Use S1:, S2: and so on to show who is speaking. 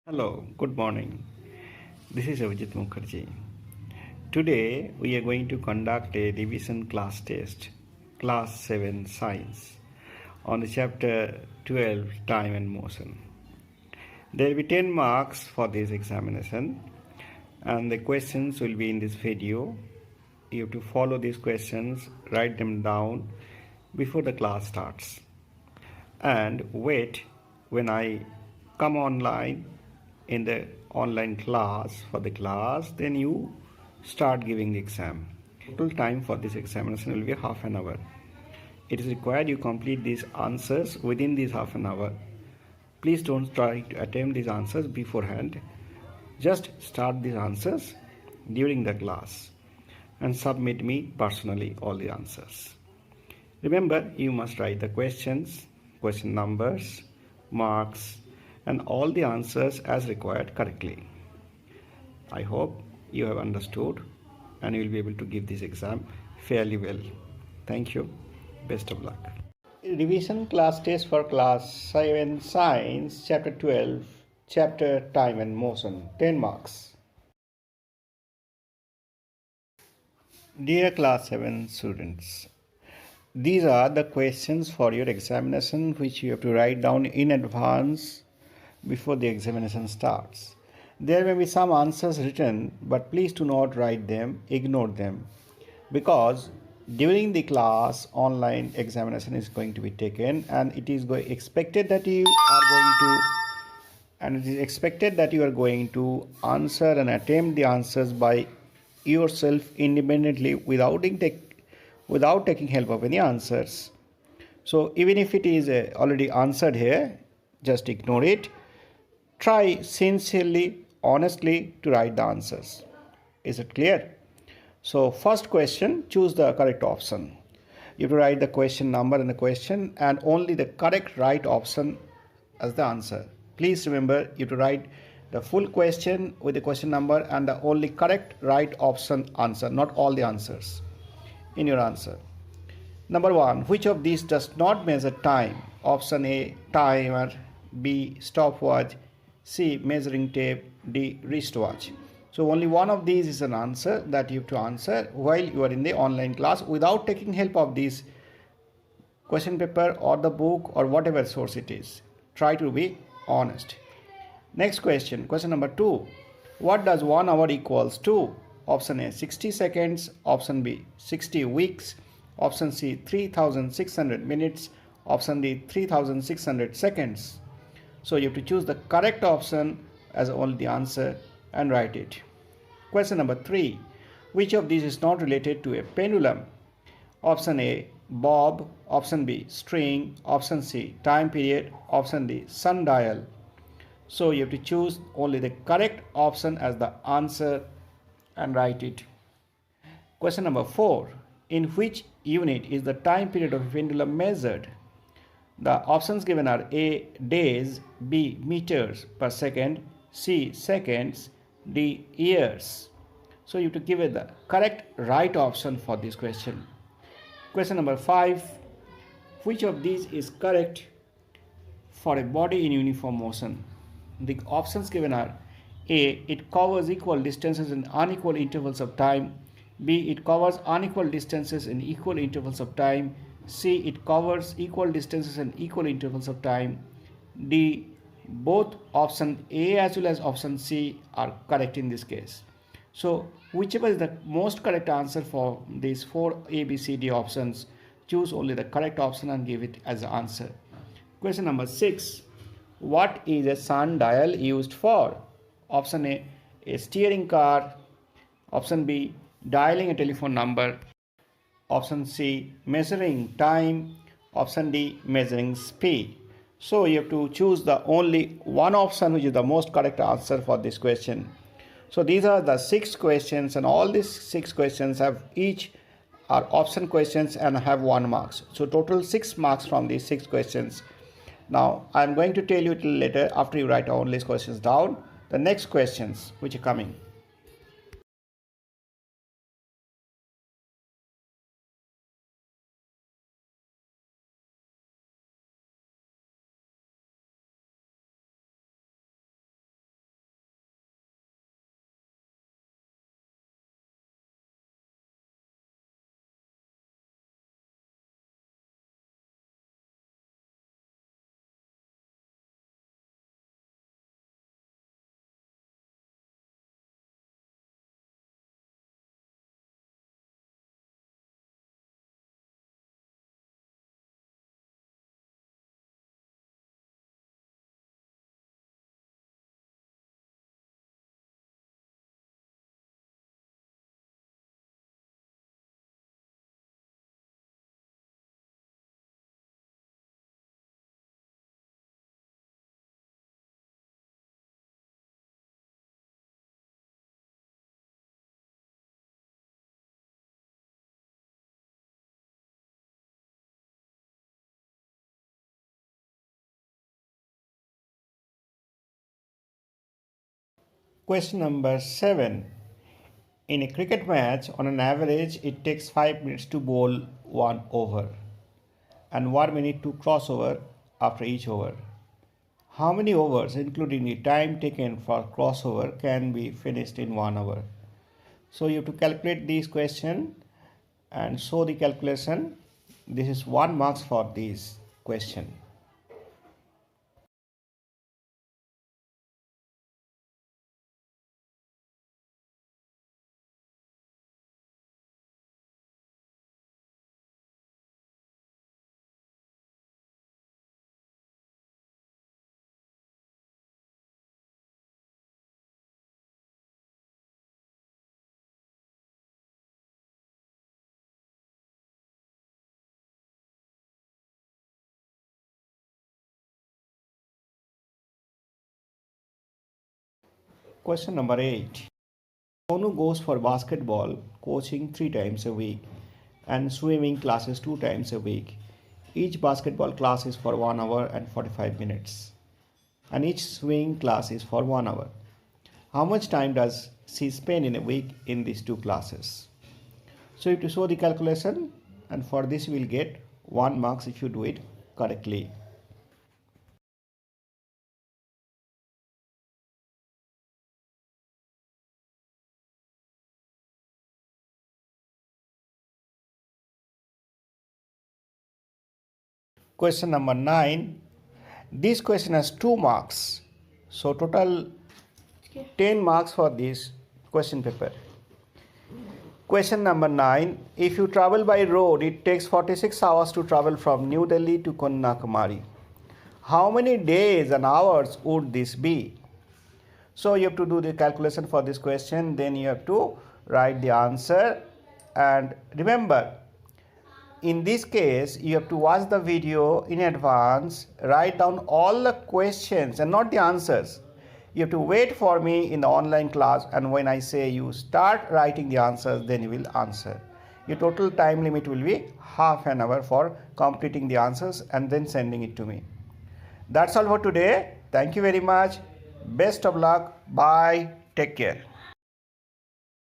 S1: Hello, good morning. This is Avijit Mukherjee. Today we are going to conduct a revision class test, Class 7 Science, on the chapter 12 Time and Motion. There will be 10 marks for this examination, and the questions will be in this video. You have to follow these questions, write them down before the class starts, and wait when I come online in the online class for the class, then you start giving the exam. Total time for this examination will be half an hour. It is required you complete these answers within this half an hour. Please don't try to attempt these answers beforehand. Just start these answers during the class and submit me personally all the answers. Remember, you must write the questions, question numbers, marks, and all the answers as required correctly. I hope you have understood and you will be able to give this exam fairly well. Thank you. Best of luck. Revision class test for class 7 Science, chapter 12, chapter Time and Motion, 10 marks. Dear class 7 students, these are the questions for your examination which you have to write down in advance before the examination starts. There may be some answers written, but please do not write them, ignore them, because during the class online examination is going to be taken, and it is expected that you are going to answer and attempt the answers by yourself independently without taking help of any answers. So even if it is already answered here, just ignore it. Try sincerely, honestly to write the answers. Is it clear? So first question, choose the correct option. You have to write the question number and the question and only the correct right option as the answer. Please remember you have to write the full question with the question number and the only correct right option answer, not all the answers in your answer. Number 1, which of these does not measure time? Option A, timer, B, stopwatch, C, measuring tape, D, wristwatch. So only one of these is an answer that you have to answer while you are in the online class without taking help of this question paper or the book or whatever source it is. Try to be honest. Next question, question number 2. What does 1 hour equals to? Option A, 60 seconds. Option B, 60 weeks. Option C, 3600 minutes. Option D, 3600 seconds. So you have to choose the correct option as only the answer and write it. Question number 3. Which of these is not related to a pendulum? Option A, bob. Option B, string. Option C, time period. Option D, sundial. So you have to choose only the correct option as the answer and write it. Question number 4. In which unit is the time period of a pendulum measured? The options given are A, days, B, meters per second, C, seconds, D, years. So you have to give it the correct right option for this question. Question number 5. Which of these is correct for a body in uniform motion? The options given are A, it covers equal distances in unequal intervals of time. B, it covers unequal distances in equal intervals of time. C, it covers equal distances in equal intervals of time. D, both option A as well as option C are correct in this case. So whichever is the most correct answer for these 4 A, B, C, D options, choose only the correct option and give it as the answer. Question number 6. What is a sundial used for? Option A steering car. Option B, dialing a telephone number. Option C, measuring time. Option D, measuring speed. So you have to choose the only one option which is the most correct answer for this question. So these are the 6 questions, and all these 6 questions have each are option questions and have 1 marks. So total 6 marks from these 6 questions. Now I am going to tell you a little later after you write all these questions down the next questions which are coming. Question number 7. In a cricket match, on an average, it takes 5 minutes to bowl one over and 1 minute to cross over after each over. How many overs, including the time taken for crossover, can be finished in 1 hour? So you have to calculate this question and show the calculation. This is 1 marks for this question. Question number 8. Sonu goes for basketball coaching 3 times a week and swimming classes 2 times a week. Each basketball class is for 1 hour and 45 minutes and each swimming class is for 1 hour. How much time does she spend in a week in these 2 classes? So you have to show the calculation, and for this you will get 1 marks if you do it correctly. Question number 9. This question has 2 marks. So total 10 marks for this question paper. Question number 9. If you travel by road, it takes 46 hours to travel from New Delhi to Kanyakumari. How many days and hours would this be? So you have to do the calculation for this question. Then you have to write the answer. And remember, in this case, you have to watch the video in advance, write down all the questions and not the answers. You have to wait for me in the online class, and when I say you start writing the answers, then you will answer. Your total time limit will be half an hour for completing the answers and then sending it to me. That's all for today. Thank you very much. Best of luck. Bye. Take care.